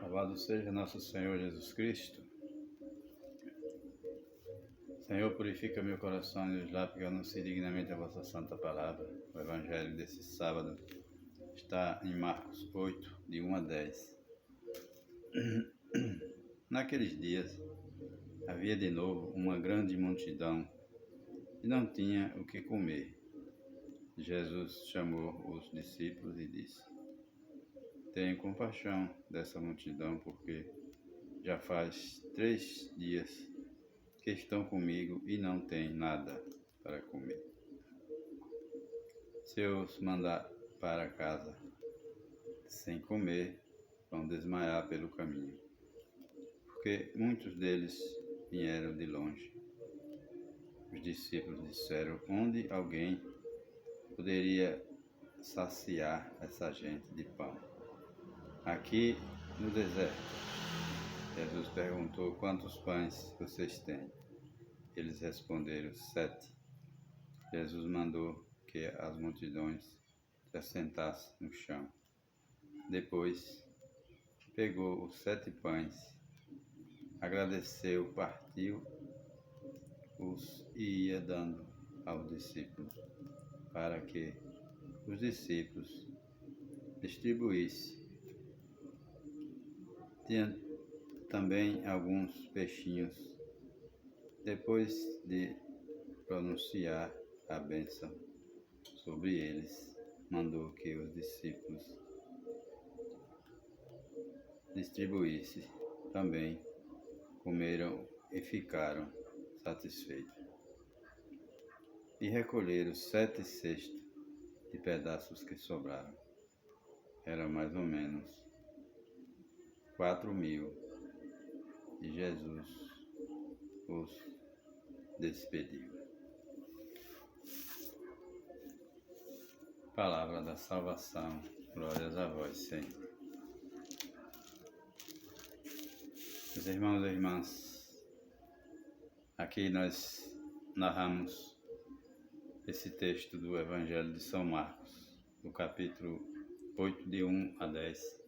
Louvado seja nosso Senhor Jesus Cristo. Senhor, purifica meu coração e os lábios, que eu anuncie dignamente a vossa santa palavra. O evangelho desse sábado está em Marcos 8, de 1 a 10. Naqueles dias havia de novo uma grande multidão e não tinha o que comer. Jesus chamou os discípulos e disse: Tenha compaixão dessa multidão, porque já faz 3 dias que estão comigo e não têm nada para comer. Se eu os mandar para casa sem comer, vão desmaiar pelo caminho, porque muitos deles vieram de longe. Os discípulos disseram: Onde alguém poderia saciar essa gente de pão? Aqui no deserto. Jesus perguntou: Quantos pães vocês têm? Eles responderam: 7. Jesus mandou que as multidões se assentassem no chão. Depois pegou os 7 pães, agradeceu, partiu-os e ia dando aos discípulos, para que os discípulos distribuíssem. Tinha também alguns peixinhos. Depois de pronunciar a bênção sobre eles, mandou que os discípulos distribuíssem. Também comeram e ficaram satisfeitos. E recolheram 7 cestos de pedaços que sobraram. Eram mais ou menos 4.000. E Jesus os despediu. Palavra da salvação, glórias a vós, Senhor. Meus irmãos e irmãs, aqui nós narramos esse texto do Evangelho de São Marcos, do capítulo 8, de 1 a 10.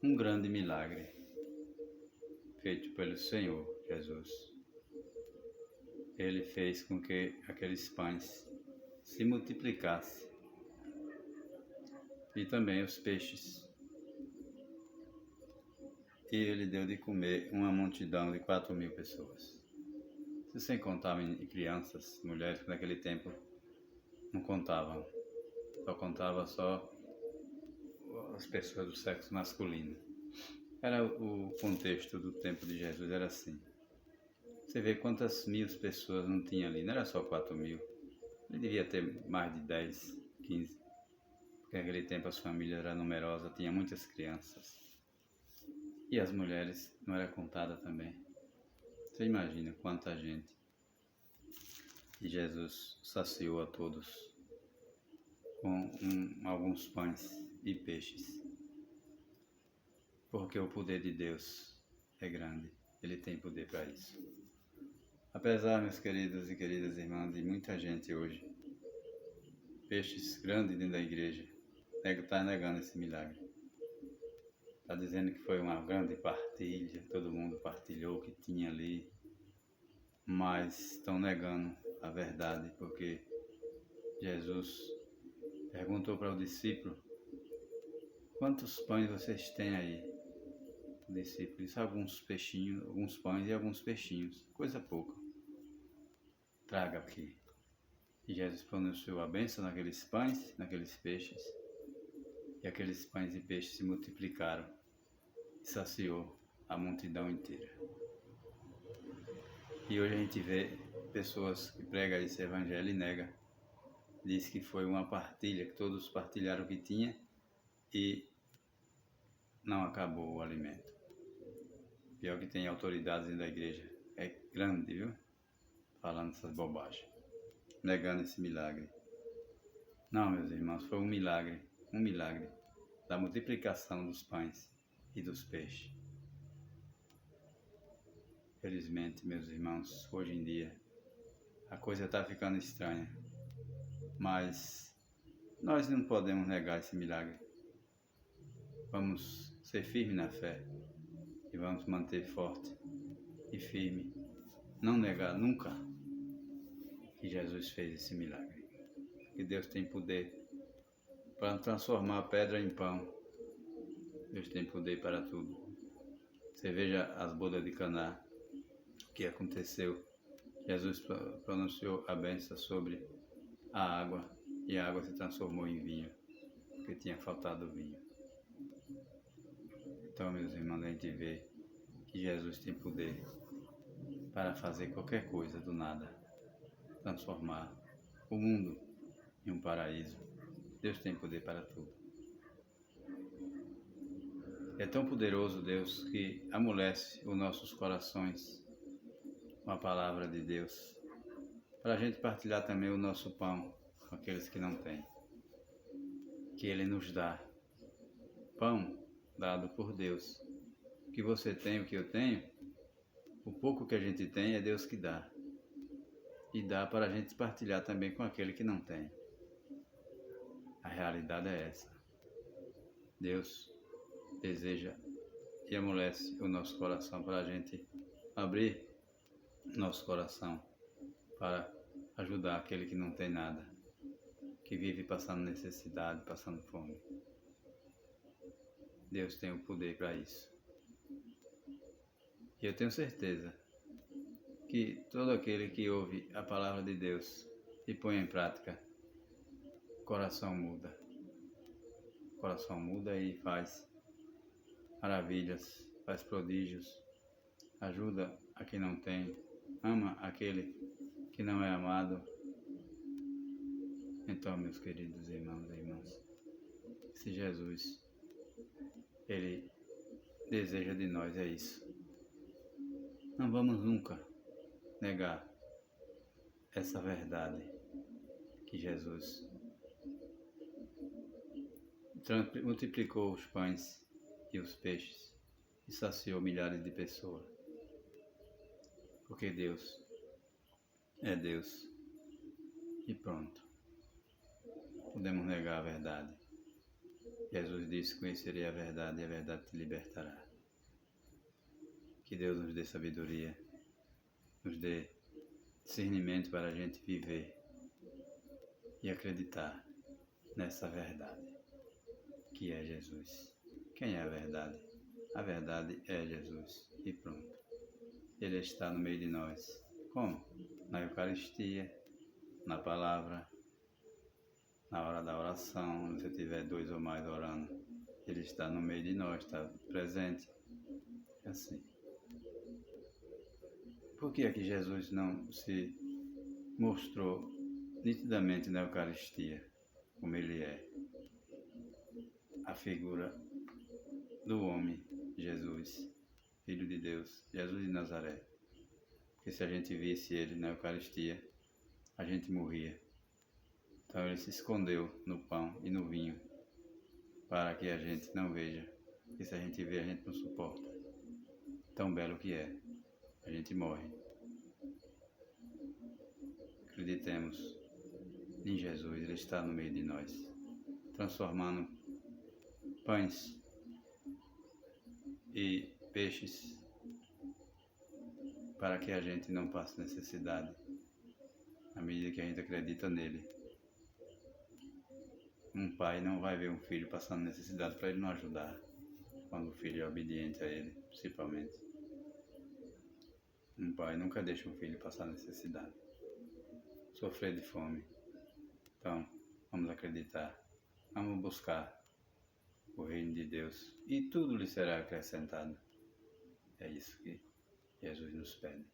Um grande milagre feito pelo Senhor Jesus. Ele fez com que aqueles pães se multiplicassem e também os peixes. E ele deu de comer uma multidão de 4.000 pessoas. Isso sem contar crianças, mulheres, que naquele tempo não contavam. Só contava as pessoas do sexo masculino. Era o contexto do tempo de Jesus, era assim. Você vê quantas 1.000 pessoas não tinha ali, não era só 4.000. Ele devia ter mais de 10, 15. Porque naquele tempo as famílias eram numerosas, tinha muitas crianças. E as mulheres não eram contadas também. Você imagina quanta gente. E Jesus saciou a todos com alguns pães e peixes. Porque o poder de Deus é grande. Ele tem poder para isso. Apesar, meus queridos e queridas irmãs, de muita gente hoje, peixes grandes dentro da igreja, está negando esse milagre. Está dizendo que foi uma grande partilha, todo mundo partilhou o que tinha ali, mas estão negando a verdade, porque Jesus perguntou para o discípulo: Quantos pães vocês têm aí? O discípulo disse: Alguns peixinhos, alguns pães e alguns peixinhos, coisa pouca. Traga aqui. E Jesus pronunciou a bênção naqueles pães, naqueles peixes, e aqueles pães e peixes se multiplicaram e saciou a multidão inteira. E hoje a gente vê pessoas que pregam esse evangelho e negam. Diz que foi uma partilha, que todos partilharam o que tinha e não acabou o alimento. Pior que tem autoridades dentro da igreja. É grande, viu? Falando essas bobagens. Negando esse milagre. Não, meus irmãos, foi um milagre da multiplicação dos pães e dos peixes. Felizmente, meus irmãos, hoje em dia a coisa está ficando estranha, mas nós não podemos negar esse milagre. Vamos ser firme na fé e vamos manter forte e firme, não negar nunca que Jesus fez esse milagre. Que Deus tem poder para transformar a pedra em pão. Deus tem poder para tudo. Você veja as bodas de Caná, o que aconteceu. Jesus pronunciou a bênção sobre a água e a água se transformou em vinho, porque tinha faltado vinho. Então, meus irmãos, a gente vê que Jesus tem poder para fazer qualquer coisa do nada, transformar o mundo em um paraíso. Deus tem poder para tudo. É tão poderoso Deus que amolece os nossos corações com a palavra de Deus, para a gente partilhar também o nosso pão com aqueles que não têm, que Ele nos dá. Pão dado por Deus. O que você tem, o que eu tenho, o pouco que a gente tem é Deus que dá. E dá para a gente partilhar também com aquele que não tem. A realidade é essa. Deus deseja e amolece o nosso coração para a gente abrir nosso coração para ajudar aquele que não tem nada, que vive passando necessidade, passando fome. Deus tem o poder para isso. E eu tenho certeza que todo aquele que ouve a palavra de Deus e põe em prática, o coração muda. O coração muda e faz maravilhas, faz prodígios, ajuda a quem não tem, ama aquele que não é amado. Então, meus queridos irmãos e irmãs, se Jesus, Ele deseja de nós é isso. Não vamos nunca negar essa verdade que Jesus multiplicou os pães e os peixes e saciou milhares de pessoas. Porque Deus é Deus e pronto. Podemos negar a verdade. Jesus disse: conhecerei a verdade e a verdade te libertará. Que Deus nos dê sabedoria, nos dê discernimento para a gente viver e acreditar nessa verdade, que é Jesus. Quem é a verdade? A verdade é Jesus e pronto. Ele está no meio de nós. Como? Na Eucaristia, na palavra, na hora da oração, se tiver 2 ou mais orando, Ele está no meio de nós, está presente. É assim. Por que é que Jesus não se mostrou nitidamente na Eucaristia como Ele é? A figura do homem, Jesus, Filho de Deus, Jesus de Nazaré. Porque se a gente visse Ele na Eucaristia, a gente morria. Então Ele se escondeu no pão e no vinho, para que a gente não veja. Porque se a gente vê, a gente não suporta. Tão belo que é, a gente morre. Acreditemos em Jesus, Ele está no meio de nós, transformando pães e peixes para que a gente não passe necessidade, à medida que a gente acredita nele. Um pai não vai ver um filho passando necessidade para ele não ajudar, quando o filho é obediente a ele, principalmente. Um pai nunca deixa um filho passar necessidade, sofrer de fome. Então, vamos acreditar, vamos buscar o reino de Deus e tudo lhe será acrescentado. É isso que Jesus nos pede.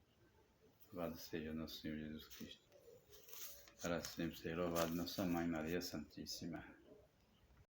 Louvado seja nosso Senhor Jesus Cristo. Para sempre ser louvado nossa Mãe Maria Santíssima.